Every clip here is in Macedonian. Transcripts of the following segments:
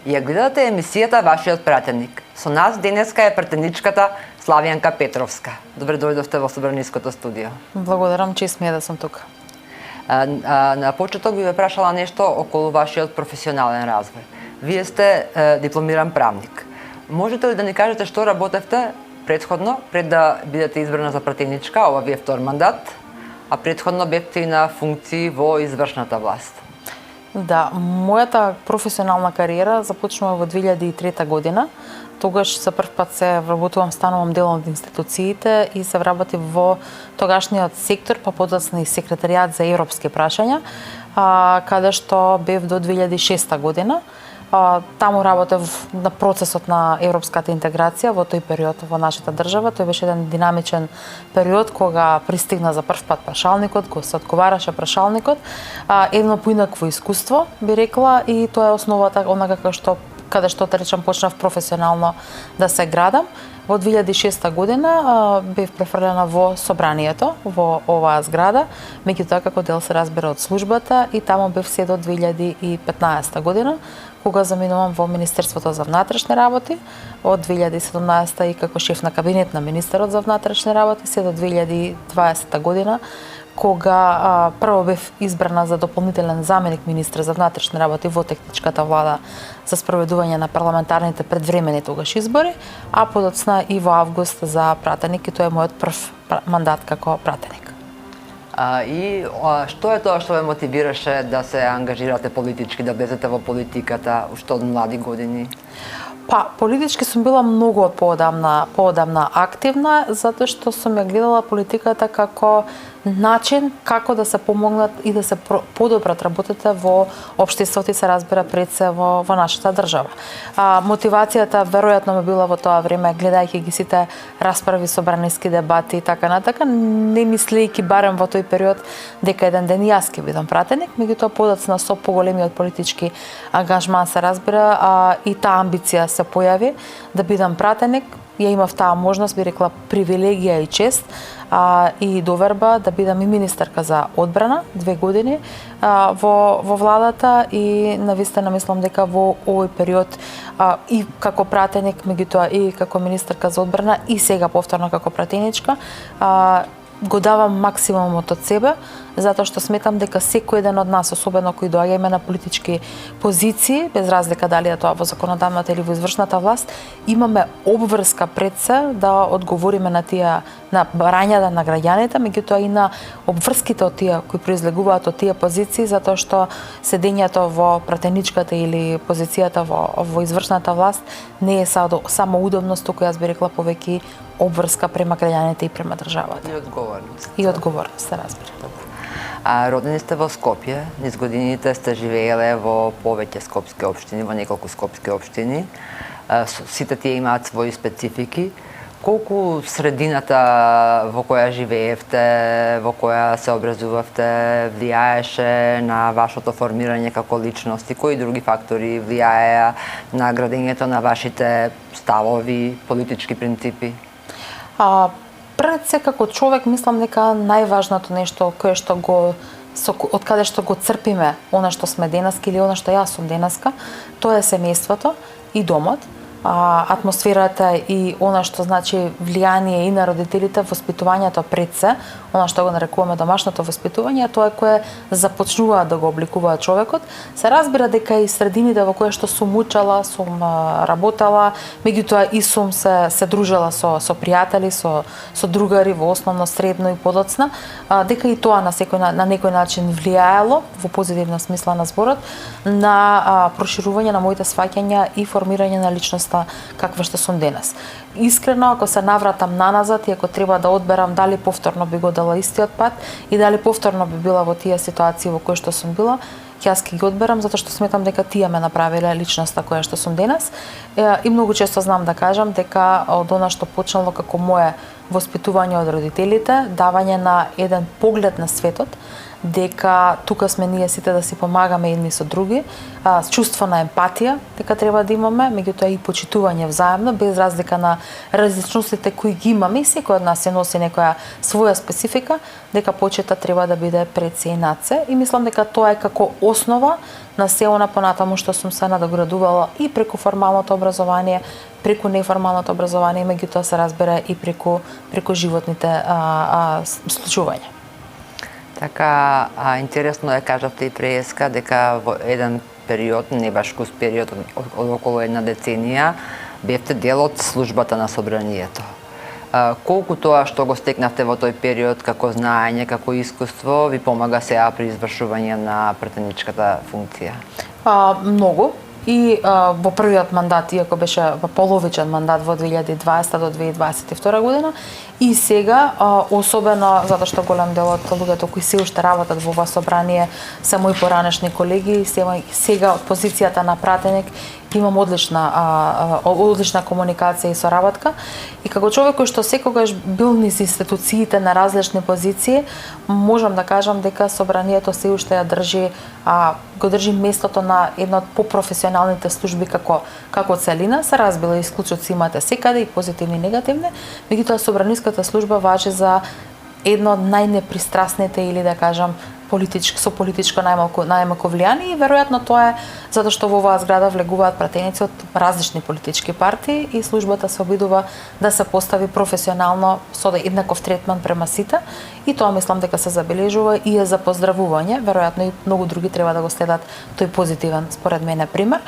Ја гледате емисијата Вашиот пратеник. Со нас денеска е пратеничката Славјанка Петровска. Добре дојдовте во Собраниското студио. Благодарам, чест ми е да сум тука. На почеток би ве прашала нешто околу вашиот професионален развој. Вие сте дипломиран правник. Можете ли да ни кажете што работевте предходно, пред да бидете избрана за пратеничка, ова ви е втор мандат, а предходно бевте и на функции во извршната власт? Да, мојата професионална кариера започнува во 2003 година. Тогаш за прв пат се вработувам, станувам дел од институциите и се вработив во тогашниот сектор, па подоцна и секретаријат за европски прашања, каде што бев до 2006 година. Таму работев на процесот на европската интеграција во тој период во нашата држава. Тој беше еден динамичен период кога пристигна за прв пат прашалникот, кога се одговараше прашалникот. Едно поинакво искуство, би рекла, и тоа е основата онака каде што да речам почнав професионално да се градам. Во 2006 година бев префрлена во собранието, во оваа зграда, меѓутоа како дел се разбира од службата и таму бев се до 2015 година, кога заминувам во Министерството за внатрешни работи, од 2017 и како шеф на кабинет на министерот за внатрешни работи, се до 2020 година, кога прво бев избрана за дополнителен заменик министр за внатрешни работи во техничката влада за спроведување на парламентарните предвремени тогаш избори, а подоцна и во август за пратеник, и тоа е мојот прв мандат како пратеник. Што е тоа што ве мотивираше да се ангажирате политички, да влезете во политиката уште од млади години? Политички сум била многу од поодамна активна, затоа што сум ја гледала политиката како начин како да се помогнат и да се подобрат работите во општеството и се разбира пред се во нашата држава. Мотивацијата веројатно ми била во тоа време, гледајќи ги сите расправи, собраниски дебати и така натака, не мислејќи барем во тој период дека еден ден јас ќе бидам пратеник, меѓутоа подоцна со поголемиот политички ангажман се разбира, и таа амбиција се појави да бидам пратеник. Ја имав таа можност, би рекла привилегија и чест, и доверба да бидам и министерка за одбрана 2 години во владата, и навистина мислам дека во овој период и како пратеник, меѓутоа и како министерка за одбрана, и сега повторно како пратеничка, го давам максимумот од себе, затоа што сметам дека секој еден од нас, особено кои доаѓаме на политички позиции, без разлика дали е тоа во законодавната или во извршната власт, имаме обврска пред се да одговориме на барањата на граѓаните, меѓутоа и на обврските од тие кои произлегуваат од тие позиции, затоа што седењето во пратеничката или позицијата во извршната власт не е само удобност, туку јас би рекла повеќе обврска према граѓаните и према државата. И одговорност, се разбира. Родени сте во Скопје, низ годините сте живееле во повеќе скопски општини, во неколку скопски општини. Сите тие имаат своји специфики. Колку средината во која живеевте, во која се образувавте, влијаеше на вашето формирање како личност, и кои други фактори влијаеа на градењето на вашите ставови, политички принципи? Пред се како човек мислам дека најважното нешто кое што од каде што го црпиме она што сме денеска или она што јас сум денеска, тоа е семејството и домот. Атмосферата и она што значи влијание и на родителите, воспитувањето пред се, она што го нарекуваме домашното воспитување, тоа е кое започнуваат да го обликува човекот. Се разбира дека и средините во кои што сум учела, сум работела, меѓутоа и сум се дружела со пријатели, со другари во основно, средно и подоцна, дека и тоа на некој начин влијаело во позитивна смисла на зборот на проширување на моите сваќања и формирање на личност каква што сум денес. Искрено, ако се навратам наназад и ако треба да одберам дали повторно би го дала истиот пат и дали повторно би била во тие ситуации во кои што сум била, јас ќе ги одберам затоа што сметам дека тие ме направиле личноста која што сум денес. И многу често знам да кажам дека од она што почнало како мое воспитување од родителите, давање на еден поглед на светот, дека тука сме ние сите да си помагаме едни со други, чувство на емпатија дека треба да имаме, меѓутоа и почитување взаемно, без разлика на различностите кои ги имаме, и секој од нас се носи некоја своја специфика, дека почетот треба да биде пред се и над се, и мислам дека тоа е како основа на се она понатаму што сум се надоградувала и преку формалното образование, преку неформалното образование, меѓутоа се разбира и преку животните случувања. Така, интересно е, кажавте и преска, дека во еден период, не баш кус период, од околу една деценија, бевте дел од службата на собранието. Колку тоа што го стекнавте во тој период како знаење, како искуство, ви помага сега при извршување на пратеничката функција? Многу. И во првиот мандат, иако беше половичен мандат во 2020 до 2022 година, и сега, особено затоа што голем дел од луѓето кои се уште работат во ова собрание се мои поранешни колеги, сега од позицијата на пратеник имам одлична комуникација и соработка. И како човек кој што секогаш бил низ институциите на различни позиции, можам да кажам дека собранието се уште ја држи, го држи местото на една од попрофесионалните служби како целина. Се разбира, исклучоци имате секаде, и позитивни и негативни, меѓутоа собраниската служба важи за едно од најнепристрасните, или да кажам со политичко најмалку влијание, и веројатно тоа е затоа што во оваа зграда влегуваат пратеници од различни политички партии и службата се обидува да се постави професионално со еднаков третман према сите, и тоа мислам дека се забележува и е за поздравување. Веројатно и многу други треба да го следат тој позитивен, според мене, пример.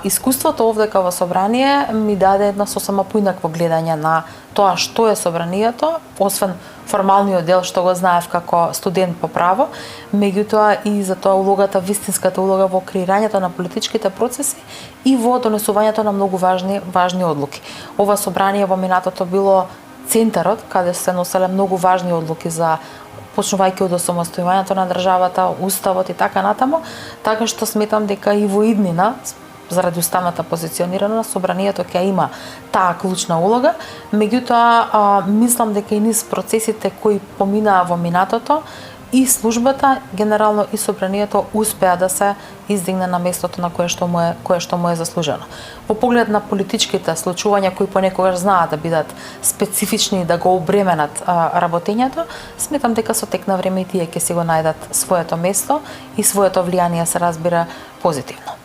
Искуството овдека во собрание ми даде едно сосема поинакво гледање на тоа што е собранието, освен формалниот дел што го знаев како студент по право, меѓутоа и за тоа улогата, вистинската улога во креирањето на политичките процеси и во донесувањето на многу важни одлуки. Ова собрание во минатото било центарот каде се носеле многу важни одлуки за почнувајќи од осамостојувањето на државата, уставот и така натаму, така што сметам дека и во иднина, заради уставната позиционирана, собранието ќе има таа клучна улога, меѓутоа мислам дека и низ процесите кои поминаа во минатото, и службата, генерално и собранието успеа да се издигне на местото на кое што му е заслужено. Во поглед на политичките случувања кои понекогаш знаат да бидат специфични и да го обременат работењето, сметам дека со тек на време и тие ќе си го најдат своето место и своето влијание, се разбира, позитивно.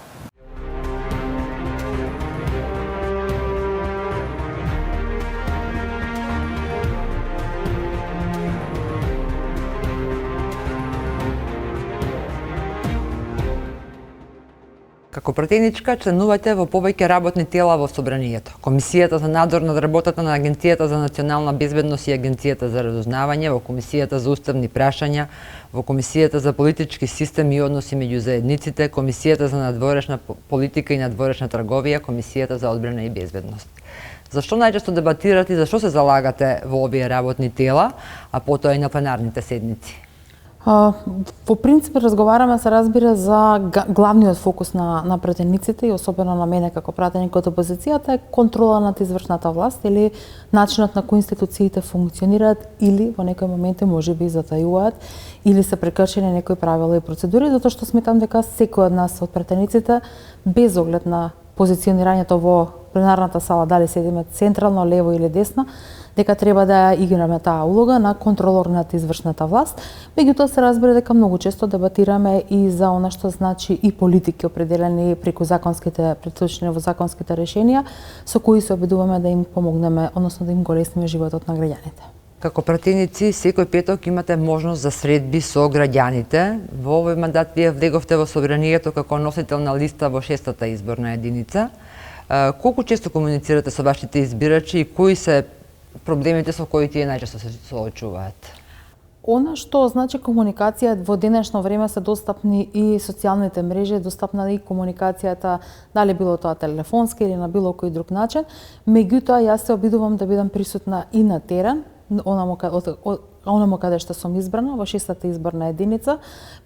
Како пратеничка членувате во повеќе работни тела во собранието. Комисијата за надзор над работата на Агенцијата за национална безбедност и Агенцијата за разузнавање, во Комисијата за уставни прашања, во Комисијата за политички систем и односи меѓу заедниците, Комисијата за надворешна политика и надворешна трговија, Комисијата за одбрана и безбедност. Зашто најчесто дебатирате и зашто се залагате во овие работни тела, а потоа и на пленарните седници? Во принцип разговараме, се разбира, за главниот фокус на пратениците и особено на мене како пратеник од опозицијата е контрола над извршната власт или начинот на кој институциите функционираат или во некои моменти можеби затајуваат или се прекршени некои правила и процедури, затоа што сметам дека секој од нас од пратениците, без оглед на позиционирањето во пленарната сала, дали седиме централно, лево или десно, дека треба да играме таа улога на контролор над извршната власт. Меѓутоа се разбира дека многу често дебатираме и за она што значи и политики определени преку преточени во законските решенија, со кои се обидуваме да им помогнеме, односно да им го лесниме животот на граѓаните. Како пратеници, секој петок имате можност за средби со граѓаните. Во овој мандат вие влеговте во собранието како носител на листа во 6-та изборна единица. Колку често комуницирате со вашите избирачи и кои се проблемите со кои тие најчесто се соочуваат? Она што значи комуникација, во денешно време се достапни и социјалните мрежи, достапна и комуникацијата, дали било тоа телефонски или на било кој друг начин. Меѓутоа, јас се обидувам да бидам присутна и на терен, онаму каде што сум избрана, во 6-та изборна единица,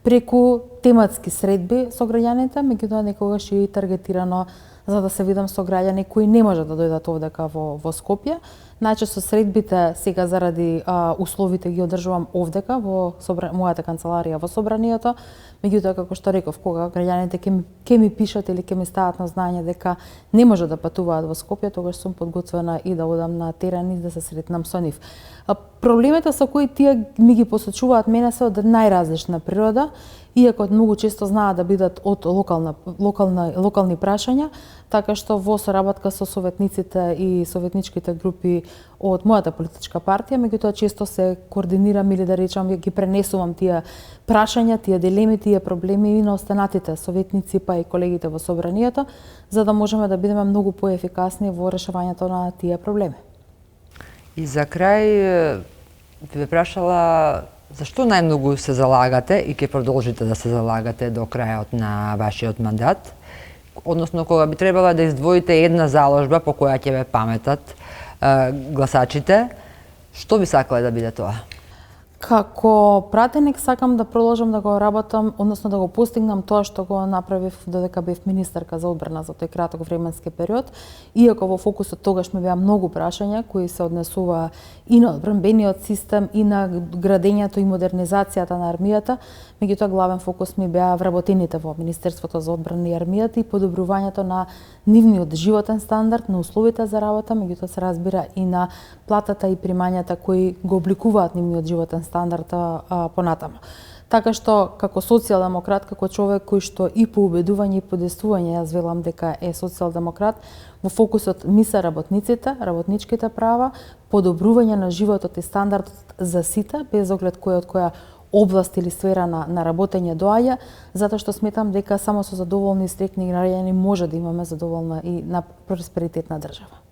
преку тематски средби со граѓаните, меѓутоа некогаш и таргетирано за да се видам со граѓани кои не можат да дојдат овдека во Скопје. Најчесто средбите сега заради условите ги одржувам овдека во мојата канцеларија во собранието, меѓутоа како што реков, кога граѓаните ќе ми пишат или ќе ми стават на знање дека не може да патуваат во Скопје, тогаш сум подготвена и да одам на терен и да се сретнам со нив. Проблемите со кои тие ми ги посочуваат мене се од најразлична природа иако многу често знаат да бидат од локални прашања, така што во соработка со советниците и советничките групи од мојата политичка партија, меѓутоа често се координирам или да речам ги пренесувам тие прашања, тие дилеми, тие проблеми и на останатите советници па и колегите во собранието, за да можеме да бидеме многу поефикасни во решавањето на тие проблеми. И за крај ве прашала зашто најмногу се залагате и ќе продолжите да се залагате до крајот на вашиот мандат, односно кога би требала да издвоите една заложба по која ќе ве паметат гласачите, што би сакале да биде тоа? Како пратеник сакам да продолжам да го работам, односно да го постигнам тоа што го направив додека бев министерка за одбрана за тој краток временски период, иако во фокусот тогаш ми беа многу прашања кои се однесува и на одбранбениот систем и на градењето и модернизацијата на армијата, меѓутоа главен фокус ми беа вработените во Министерството за одбрана и армијата и подобрувањето на нивниот животен стандард, на условите за работа, меѓутоа се разбира и на платата и примањата кои го обликуваат нивниот животен стандард понатаму. Така што, како социјалдемократ, како човек кој што и по убедување и по действување јас велам дека е социјалдемократ, во фокусот ми се работниците, работничките права, подобрување на животот и стандардот за сите, без оглед кој од која област или сфера на работење доаѓа, затоа што сметам дека само со задоволни и стрекни граѓани може да имаме задоволна и на просперитетна држава.